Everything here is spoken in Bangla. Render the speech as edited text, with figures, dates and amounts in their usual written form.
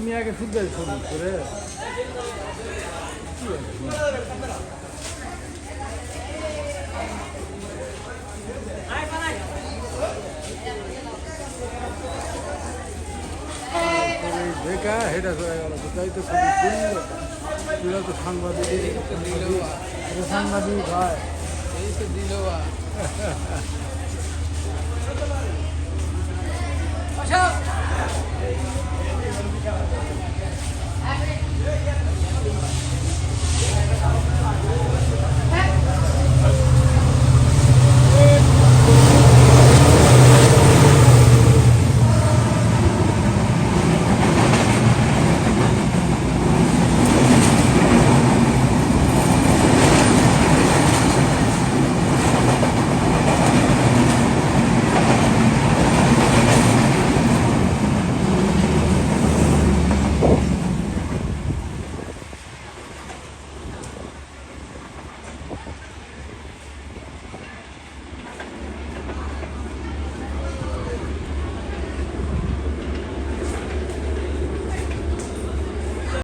মিয়াকে ঠিক আছে করে দেখা হেটা চলে গেল তাই তো খুবই সুন্দর তুরা তো সাংবাদিক সাংবাদিক হয় এই তো দিল